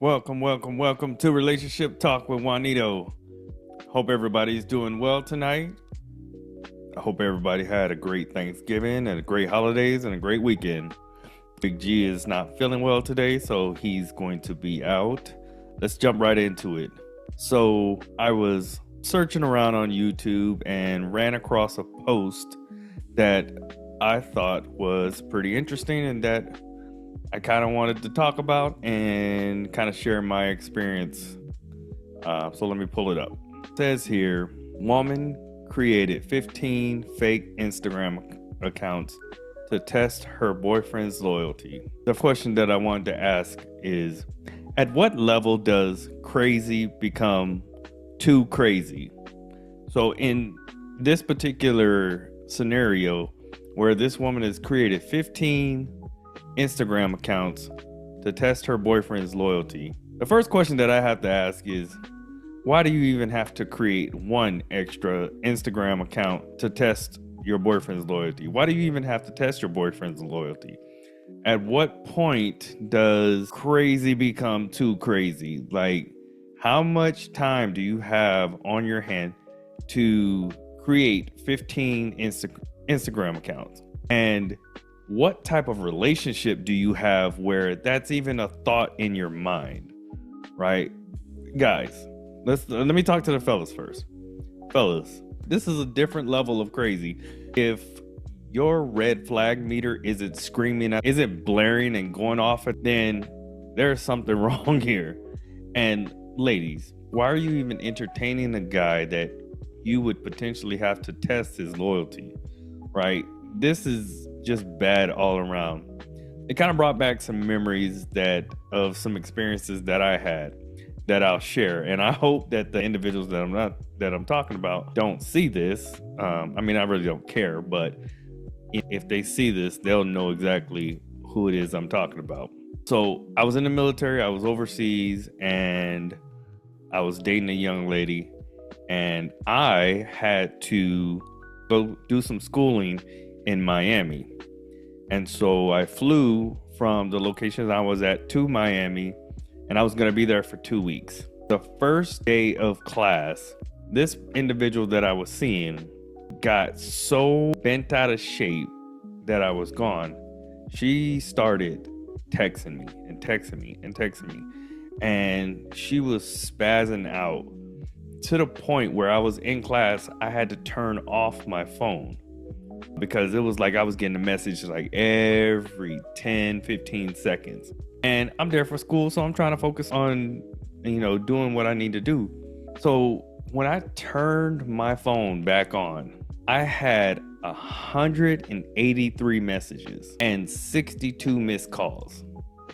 Welcome to Relationship Talk with Juanito. Hope everybody's doing well tonight. I hope everybody had a great Thanksgiving and a great holidays and a great weekend. Big G is not feeling well today, so he's going to be out. Let's jump right into it. So I was searching around on YouTube and ran across a post that I thought was pretty interesting and that I kind of wanted to talk about and kind of share my experience. So let me pull it up. It says here, woman created 15 fake Instagram accounts to test her boyfriend's loyalty. The question that I wanted to ask is, at what level does crazy become too crazy? So in this particular scenario where this woman has created 15 Instagram accounts to test her boyfriend's loyalty, the first question that I have to ask is, why do you even have to create one extra Instagram account to test your boyfriend's loyalty? Why do you even have to test your boyfriend's loyalty? At what point does crazy become too crazy? Like, how much time do you have on your hand to create 15 Instagram accounts? And what type of relationship do you have where that's even a thought in your mind, right? Guys, let me talk to the fellas first. Fellas, this is a different level of crazy. If your red flag meter isn't screaming, isn't blaring and going off, then there's something wrong here. And ladies, why are you even entertaining a guy that you would potentially have to test his loyalty, right? This is just bad all around. It kind of brought back some memories of some experiences that I had that I'll share, and I hope that the individuals that I'm talking about don't see this. I really don't care, but if they see this, they'll know exactly who it is I'm talking about. So I was in the military, I was overseas, and I was dating a young lady, and I had to go do some schooling in Miami. And so I flew from the location I was at to Miami, and I was going to be there for 2 weeks. The first day of class, this individual that I was seeing got so bent out of shape that I was gone. She started texting me. And she was spazzing out to the point where I was in class, I had to turn off my phone because it was like I was getting a message like every 10-15 seconds. And I'm there for school, so I'm trying to focus on, doing what I need to do. So when I turned my phone back on, I had 183 messages and 62 missed calls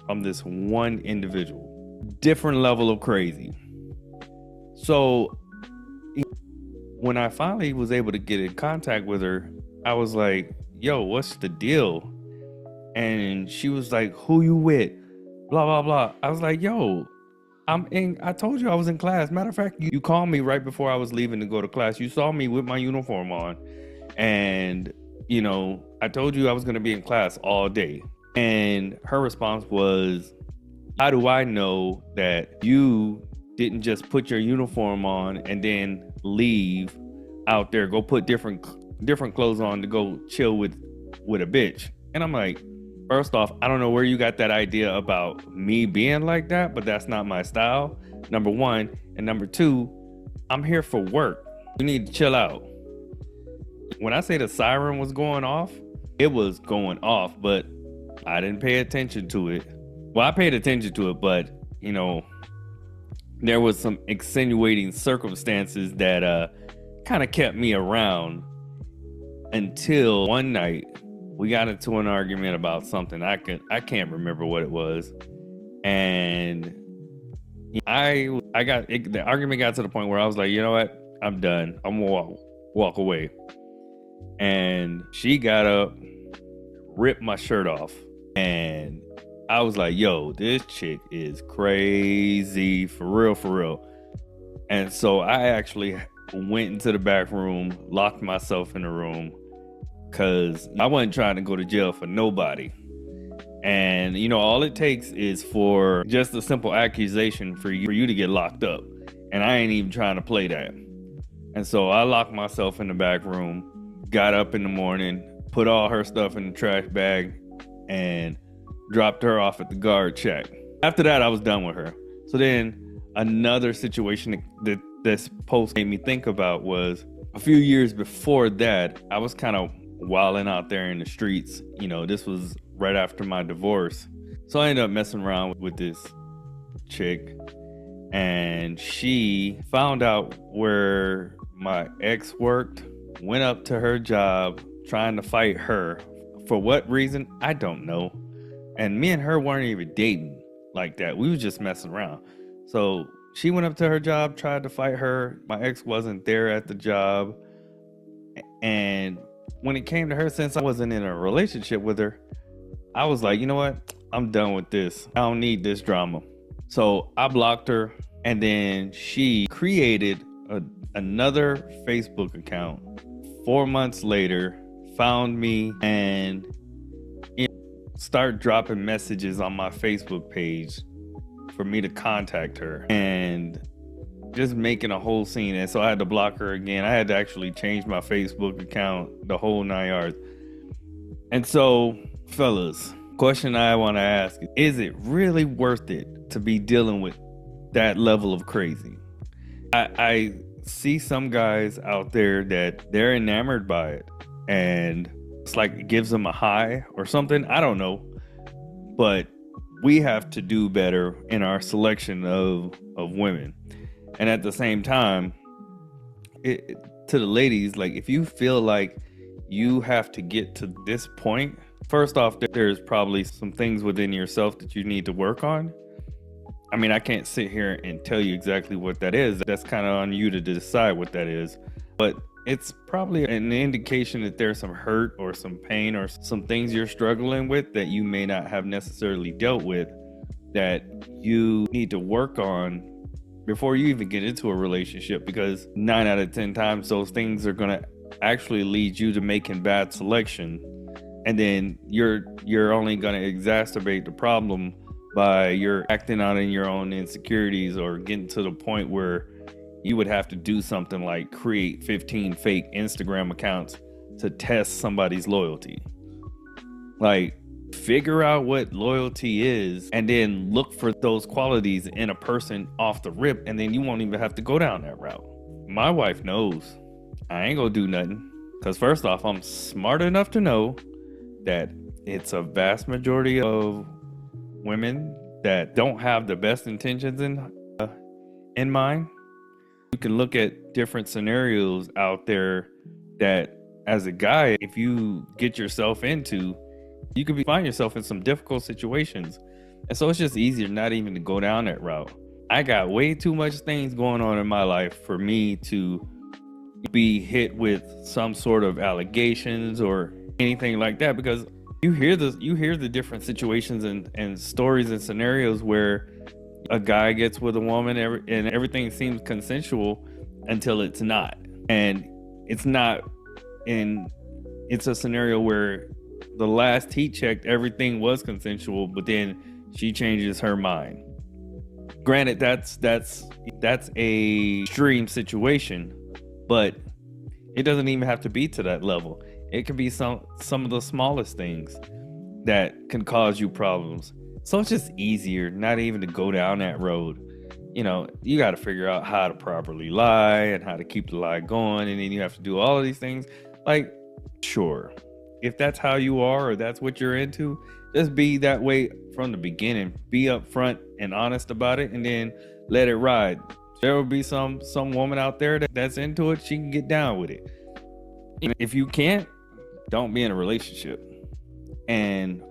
from this one individual. Different level of crazy. So when I finally was able to get in contact with her, I was like, yo, what's the deal? And she was like, who you with? Blah, blah, blah. I was like, yo, I told you I was in class. Matter of fact, you called me right before I was leaving to go to class. You saw me with my uniform on. And, I told you I was going to be in class all day. And her response was, how do I know that you didn't just put your uniform on and then leave out there, go put different clothes on to go chill with a bitch? And I'm like, first off, I don't know where you got that idea about me being like that, but that's not my style, number one. And number two, I'm here for work. You need to chill out. When I say the siren was going off, it was going off, but I didn't pay attention to it. Well, I paid attention to it, but, there was some extenuating circumstances that kind of kept me around until one night we got into an argument about something. I can't remember what it was. And the argument got to the point where I was like, you know what? I'm done. I'm gonna walk away. And she got up, ripped my shirt off, and I was like, yo, this chick is crazy, for real. And so I actually went into the back room, locked myself in the room, because I wasn't trying to go to jail for nobody. And, all it takes is for just a simple accusation for you to get locked up. And I ain't even trying to play that. And so I locked myself in the back room, got up in the morning, put all her stuff in the trash bag, and dropped her off at the guard check. After that, I was done with her. So then another situation that this post made me think about was a few years before that, I was kind of wilding out there in the streets. This was right after my divorce. So I ended up messing around with this chick, and she found out where my ex worked, went up to her job trying to fight her. For what reason? I don't know. And me and her weren't even dating like that. We was just messing around. So she went up to her job, tried to fight her. My ex wasn't there at the job. And when it came to her, since I wasn't in a relationship with her, I was like, you know what? I'm done with this. I don't need this drama. So I blocked her, and then she created another Facebook account. 4 months later, found me and start dropping messages on my Facebook page for me to contact her, and just making a whole scene. And so I had to block her again. I had to actually change my Facebook account, the whole 9 yards. And so, fellas, question I want to ask is it really worth it to be dealing with that level of crazy? I see some guys out there that they're enamored by it, and it's like it gives them a high or something. I don't know. But we have to do better in our selection of women. And at the same time, to the ladies, like, if you feel like you have to get to this point, first off, there's probably some things within yourself that you need to work on. I mean, I can't sit here and tell you exactly what that is. That's kind of on you to decide what that is. But it's probably an indication that there's some hurt or some pain or some things you're struggling with that you may not have necessarily dealt with, that you need to work on before you even get into a relationship, because 9 out of 10 times those things are going to actually lead you to making bad selection. And then you're only going to exacerbate the problem by you're acting out in your own insecurities, or getting to the point where you would have to do something like create 15 fake Instagram accounts to test somebody's loyalty. Like, figure out what loyalty is and then look for those qualities in a person off the rip, and then you won't even have to go down that route. My wife knows I ain't gonna do nothing, because first off, I'm smart enough to know that it's a vast majority of women that don't have the best intentions in mind. You can look at different scenarios out there that, as a guy, if you get yourself into, you could find yourself in some difficult situations. And so it's just easier not even to go down that route. I got way too much things going on in my life for me to be hit with some sort of allegations or anything like that, because you hear the different situations and stories and scenarios where a guy gets with a woman and everything seems consensual until it's not. And it's not. And it's a scenario where the last he checked, everything was consensual, but then she changes her mind. Granted, that's a extreme situation, but it doesn't even have to be to that level. It could be some of the smallest things that can cause you problems. So it's just easier not even to go down that road. You got to figure out how to properly lie and how to keep the lie going, and then you have to do all of these things. Like, sure, if that's how you are or that's what you're into, just be that way from the beginning. Be upfront and honest about it, and then let it ride. There will be some woman out there that's into it. She can get down with it. If you can't, don't be in a relationship. And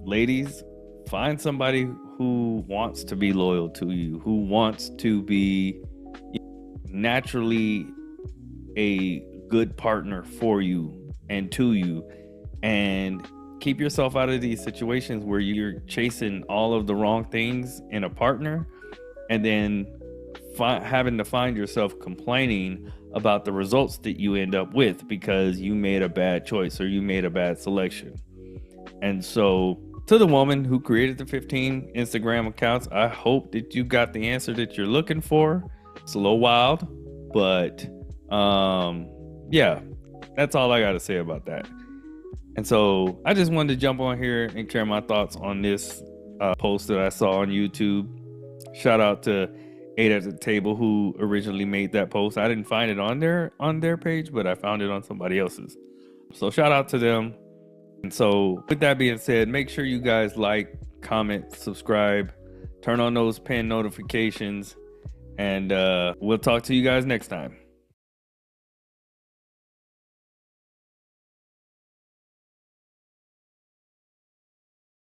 ladies, find somebody who wants to be loyal to you, who wants to be naturally a good partner for you and to you, and keep yourself out of these situations where you're chasing all of the wrong things in a partner, and then having to find yourself complaining about the results that you end up with because you made a bad choice or you made a bad selection. And so to the woman who created the 15 Instagram accounts, I hope that you got the answer that you're looking for. It's a little wild, but yeah, that's all I got to say about that. And so I just wanted to jump on here and share my thoughts on this post that I saw on YouTube. Shout out to 8 at the Table who originally made that post. I didn't find it on their page, but I found it on somebody else's. So shout out to them. And so with that being said, make sure you guys like, comment, subscribe, turn on those pin notifications, and we'll talk to you guys next time.